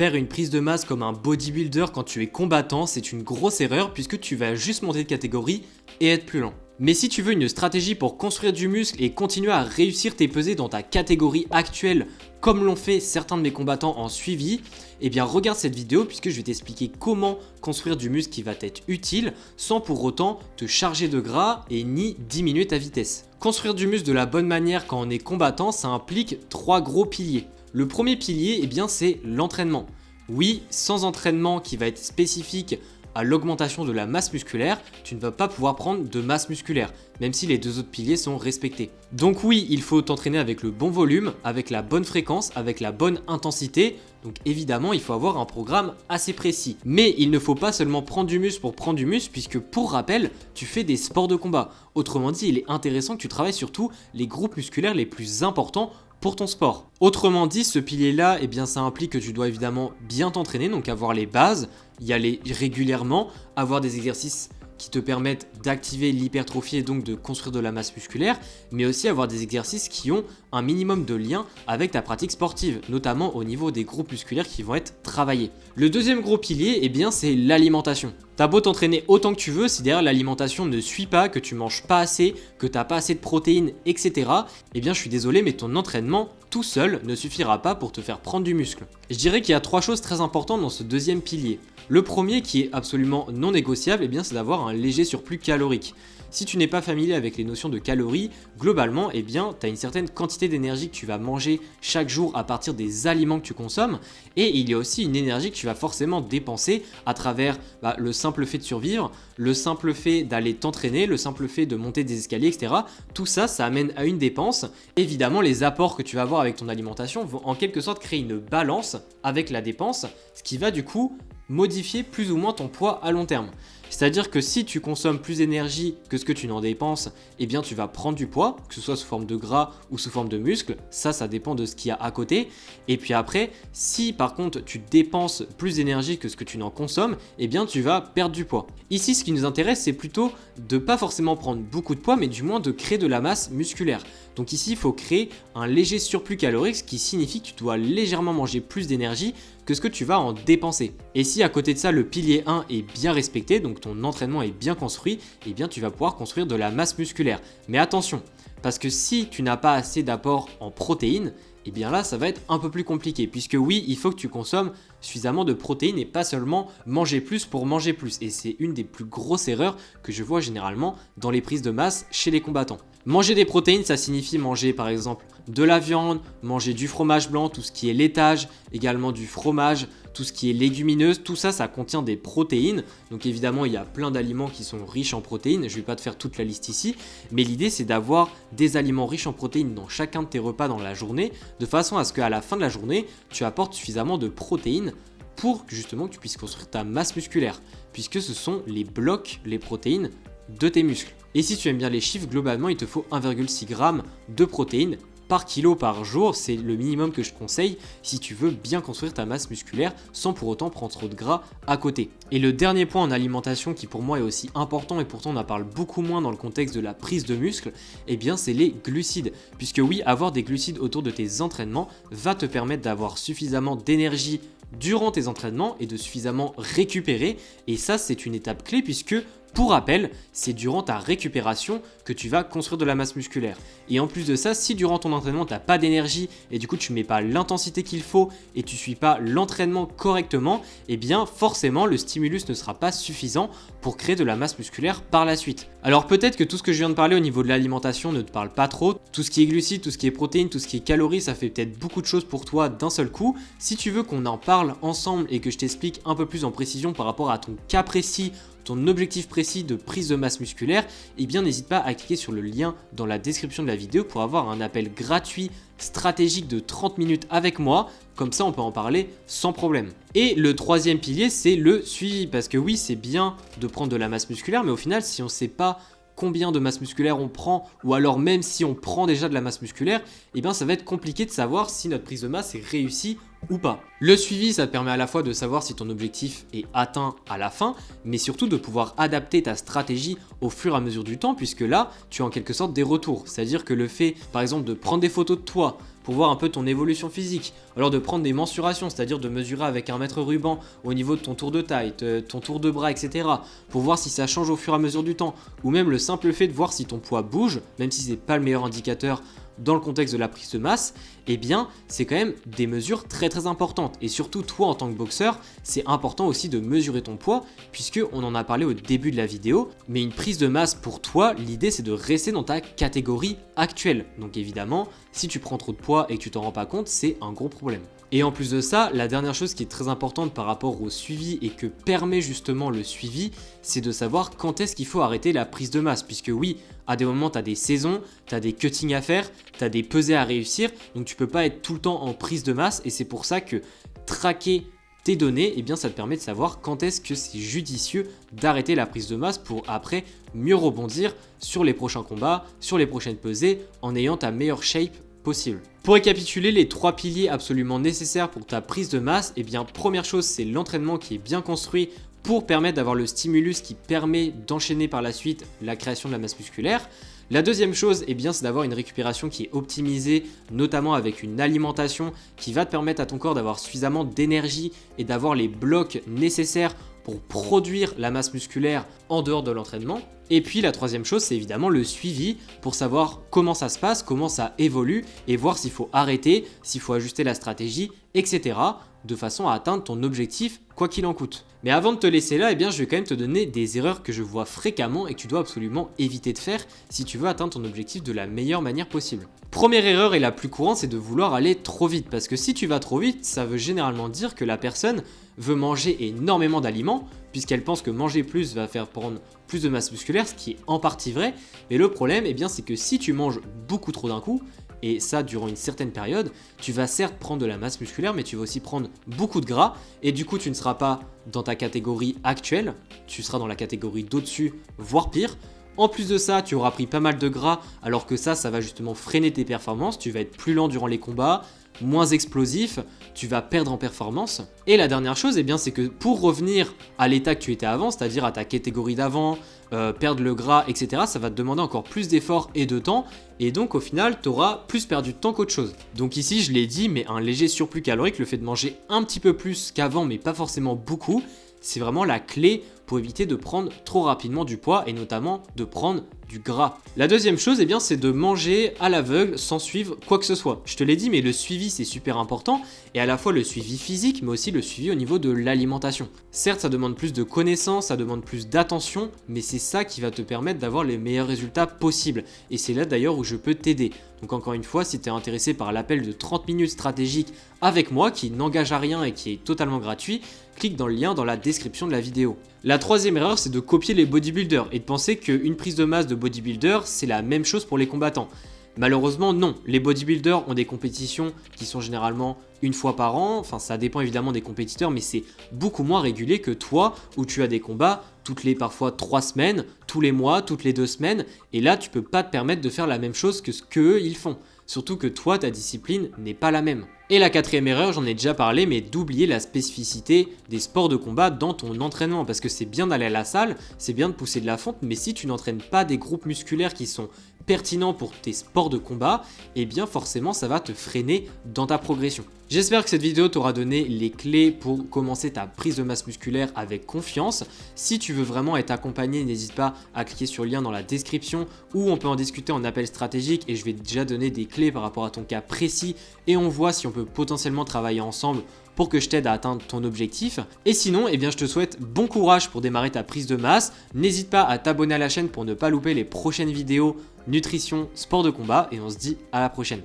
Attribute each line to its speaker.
Speaker 1: Faire une prise de masse comme un bodybuilder quand tu es combattant, c'est une grosse erreur puisque tu vas juste monter de catégorie et être plus lent. Mais si tu veux une stratégie pour construire du muscle et continuer à réussir tes pesées dans ta catégorie actuelle, comme l'ont fait certains de mes combattants en suivi, eh bien regarde cette vidéo puisque je vais t'expliquer comment construire du muscle qui va t'être utile sans pour autant te charger de gras et ni diminuer ta vitesse. Construire du muscle de la bonne manière quand on est combattant, ça implique 3 gros piliers. Le premier pilier, eh bien, c'est l'entraînement. Oui, sans entraînement qui va être spécifique à l'augmentation de la masse musculaire, tu ne vas pas pouvoir prendre de masse musculaire, même si les 2 autres piliers sont respectés. Donc oui, il faut t'entraîner avec le bon volume, avec la bonne fréquence, avec la bonne intensité. Donc évidemment, il faut avoir un programme assez précis. Mais il ne faut pas seulement prendre du muscle pour prendre du muscle, puisque pour rappel, tu fais des sports de combat. Autrement dit, il est intéressant que tu travailles surtout les groupes musculaires les plus importants pour ton sport. Autrement dit, ce pilier-là, eh bien, ça implique que tu dois évidemment bien t'entraîner, donc avoir les bases, y aller régulièrement, avoir des exercices qui te permettent d'activer l'hypertrophie et donc de construire de la masse musculaire, mais aussi avoir des exercices qui ont un minimum de lien avec ta pratique sportive, notamment au niveau des groupes musculaires qui vont être travaillés. Le deuxième gros pilier, eh bien, c'est l'alimentation. T'as beau t'entraîner autant que tu veux, si derrière l'alimentation ne suit pas, que tu manges pas assez, que t'as pas assez de protéines, etc., eh bien je suis désolé, mais ton entraînement tout seul ne suffira pas pour te faire prendre du muscle. Je dirais qu'il y a 3 choses très importantes dans ce deuxième pilier. Le premier, qui est absolument non négociable, eh bien c'est d'avoir un léger surplus calorique. Si tu n'es pas familier avec les notions de calories, globalement, eh bien, tu as une certaine quantité d'énergie que tu vas manger chaque jour à partir des aliments que tu consommes, et il y a aussi une énergie que tu vas forcément dépenser à travers le simple fait de survivre, le simple fait d'aller t'entraîner, le simple fait de monter des escaliers, etc. Tout ça, ça amène à une dépense. Évidemment, les apports que tu vas avoir avec ton alimentation vont en quelque sorte créer une balance avec la dépense, ce qui va du coup modifier plus ou moins ton poids à long terme. C'est-à-dire que si tu consommes plus d'énergie que ce que tu n'en dépenses, eh bien tu vas prendre du poids, que ce soit sous forme de gras ou sous forme de muscle, ça dépend de ce qu'il y a à côté. Et puis après, si par contre tu dépenses plus d'énergie que ce que tu n'en consommes, eh bien tu vas perdre du poids. Ici, ce qui nous intéresse, c'est plutôt de pas forcément prendre beaucoup de poids, mais du moins de créer de la masse musculaire. Donc ici, il faut créer un léger surplus calorique, ce qui signifie que tu dois légèrement manger plus d'énergie que ce que tu vas en dépenser. Et si à côté de ça, le pilier 1 est bien respecté, donc ton entraînement est bien construit, eh bien tu vas pouvoir construire de la masse musculaire. Mais attention, parce que si tu n'as pas assez d'apport en protéines, eh bien là ça va être un peu plus compliqué, puisque oui, il faut que tu consommes suffisamment de protéines et pas seulement manger plus pour manger plus. Et c'est une des plus grosses erreurs que je vois généralement dans les prises de masse chez les combattants. Manger des protéines, ça signifie manger par exemple de la viande, manger du fromage blanc, tout ce qui est laitage, également du fromage, tout ce qui est légumineuse, tout ça, ça contient des protéines. Donc évidemment, il y a plein d'aliments qui sont riches en protéines, je ne vais pas te faire toute la liste ici, mais l'idée c'est d'avoir des aliments riches en protéines dans chacun de tes repas dans la journée, de façon à ce qu'à la fin de la journée, tu apportes suffisamment de protéines pour que justement tu puisses construire ta masse musculaire, puisque ce sont les blocs, les protéines de tes muscles. Et si tu aimes bien les chiffres, globalement, il te faut 1,6 g de protéines par kilo par jour, c'est le minimum que je conseille si tu veux bien construire ta masse musculaire sans pour autant prendre trop de gras à côté. Et le dernier point en alimentation qui pour moi est aussi important et pourtant on en parle beaucoup moins dans le contexte de la prise de muscle, eh bien c'est les glucides. Puisque oui, avoir des glucides autour de tes entraînements va te permettre d'avoir suffisamment d'énergie durant tes entraînements et de suffisamment récupérer, et ça c'est une étape clé puisque pour rappel, c'est durant ta récupération que tu vas construire de la masse musculaire. Et en plus de ça, si durant ton entraînement, tu n'as pas d'énergie et du coup tu ne mets pas l'intensité qu'il faut et tu ne suis pas l'entraînement correctement, eh bien forcément le stimulus ne sera pas suffisant pour créer de la masse musculaire par la suite. Alors peut-être que tout ce que je viens de parler au niveau de l'alimentation ne te parle pas trop. Tout ce qui est glucides, tout ce qui est protéines, tout ce qui est calories, ça fait peut-être beaucoup de choses pour toi d'un seul coup. Si tu veux qu'on en parle ensemble et que je t'explique un peu plus en précision par rapport à ton cas précis, ton objectif précis de prise de masse musculaire, eh bien n'hésite pas à cliquer sur le lien dans la description de la vidéo pour avoir un appel gratuit stratégique de 30 minutes avec moi, comme ça on peut en parler sans problème. Et le troisième pilier, c'est le suivi, parce que oui, c'est bien de prendre de la masse musculaire, mais au final, si on ne sait pas combien de masse musculaire on prend, ou alors même si on prend déjà de la masse musculaire, eh bien ça va être compliqué de savoir si notre prise de masse est réussie ou pas. Le suivi, ça te permet à la fois de savoir si ton objectif est atteint à la fin, mais surtout de pouvoir adapter ta stratégie au fur et à mesure du temps, puisque là, tu as en quelque sorte des retours. C'est-à-dire que le fait, par exemple, de prendre des photos de toi pour voir un peu ton évolution physique. Alors de prendre des mensurations, c'est-à-dire de mesurer avec un mètre ruban au niveau de ton tour de taille, ton tour de bras, etc. pour voir si ça change au fur et à mesure du temps. Ou même le simple fait de voir si ton poids bouge, même si c'est pas le meilleur indicateur dans le contexte de la prise de masse, eh bien c'est quand même des mesures très importantes. Et surtout toi en tant que boxeur, c'est important aussi de mesurer ton poids, puisque on en a parlé au début de la vidéo, mais une prise de masse pour toi, l'idée c'est de rester dans ta catégorie actuelle. Donc évidemment, si tu prends trop de poids et que tu t'en rends pas compte, c'est un gros problème. Et en plus de ça, la dernière chose qui est très importante par rapport au suivi et que permet justement le suivi, c'est de savoir quand est-ce qu'il faut arrêter la prise de masse. Puisque oui, à des moments, tu as des saisons, tu as des cuttings à faire, tu as des pesées à réussir, donc tu peux pas être tout le temps en prise de masse et c'est pour ça que traquer tes données, eh bien ça te permet de savoir quand est-ce que c'est judicieux d'arrêter la prise de masse pour après mieux rebondir sur les prochains combats, sur les prochaines pesées, en ayant ta meilleure shape possible. Pour récapituler les 3 piliers absolument nécessaires pour ta prise de masse, eh bien première chose c'est l'entraînement qui est bien construit pour permettre d'avoir le stimulus qui permet d'enchaîner par la suite la création de la masse musculaire. La deuxième chose, eh bien, c'est d'avoir une récupération qui est optimisée, notamment avec une alimentation qui va te permettre à ton corps d'avoir suffisamment d'énergie et d'avoir les blocs nécessaires pour produire la masse musculaire en dehors de l'entraînement. Et puis la troisième chose, c'est évidemment le suivi pour savoir comment ça se passe, comment ça évolue et voir s'il faut arrêter, s'il faut ajuster la stratégie, etc. de façon à atteindre ton objectif quoi qu'il en coûte. Mais avant de te laisser là, eh bien, je vais quand même te donner des erreurs que je vois fréquemment et que tu dois absolument éviter de faire si tu veux atteindre ton objectif de la meilleure manière possible. Première erreur et la plus courante, c'est de vouloir aller trop vite parce que si tu vas trop vite, ça veut généralement dire que la personne veut manger énormément d'aliments puisqu'elle pense que manger plus va faire prendre plus de masse musculaire, ce qui est en partie vrai. Mais le problème, eh bien, c'est que si tu manges beaucoup trop d'un coup, et ça durant une certaine période, tu vas certes prendre de la masse musculaire, mais tu vas aussi prendre beaucoup de gras, et du coup tu ne seras pas dans ta catégorie actuelle, tu seras dans la catégorie d'au-dessus, voire pire. En plus de ça, tu auras pris pas mal de gras, alors que ça va justement freiner tes performances, tu vas être plus lent durant les combats, moins explosif, tu vas perdre en performance. Et la dernière chose, eh bien, c'est que pour revenir à l'état que tu étais avant, c'est-à-dire à ta catégorie d'avant, perdre le gras, etc., ça va te demander encore plus d'efforts et de temps, et donc au final, tu auras plus perdu de temps qu'autre chose. Donc ici, je l'ai dit, mais un léger surplus calorique, le fait de manger un petit peu plus qu'avant, mais pas forcément beaucoup, c'est vraiment la clé pour éviter de prendre trop rapidement du poids et notamment de prendre du gras. La deuxième chose, eh bien, c'est de manger à l'aveugle sans suivre quoi que ce soit. Je te l'ai dit, mais le suivi c'est super important et à la fois le suivi physique mais aussi le suivi au niveau de l'alimentation. Certes, ça demande plus de connaissances, ça demande plus d'attention, mais c'est ça qui va te permettre d'avoir les meilleurs résultats possibles. Et c'est là d'ailleurs où je peux t'aider. Donc encore une fois, si tu es intéressé par l'appel de 30 minutes stratégiques avec moi qui n'engage à rien et qui est totalement gratuit, clique dans le lien dans la description de la vidéo. La troisième erreur, c'est de copier les bodybuilders et de penser qu'une prise de masse de bodybuilder, c'est la même chose pour les combattants. Malheureusement, non. Les bodybuilders ont des compétitions qui sont généralement une fois par an. Enfin, ça dépend évidemment des compétiteurs, mais c'est beaucoup moins régulier que toi, où tu as des combats toutes les parfois 3 semaines, tous les mois, toutes les 2 semaines. Et là, tu peux pas te permettre de faire la même chose que ce qu'eux, ils font. Surtout que toi, ta discipline n'est pas la même. Et la quatrième erreur, j'en ai déjà parlé, mais d'oublier la spécificité des sports de combat dans ton entraînement. Parce que c'est bien d'aller à la salle, c'est bien de pousser de la fonte, mais si tu n'entraînes pas des groupes musculaires qui sont pertinents pour tes sports de combat, eh bien forcément ça va te freiner dans ta progression. J'espère que cette vidéo t'aura donné les clés pour commencer ta prise de masse musculaire avec confiance. Si tu veux vraiment être accompagné, n'hésite pas à cliquer sur le lien dans la description où on peut en discuter en appel stratégique et je vais déjà donner des clés par rapport à ton cas précis et on voit si on peut potentiellement travailler ensemble pour que je t'aide à atteindre ton objectif. Et sinon, eh bien, je te souhaite bon courage pour démarrer ta prise de masse. N'hésite pas à t'abonner à la chaîne pour ne pas louper les prochaines vidéos nutrition, sport de combat et on se dit à la prochaine.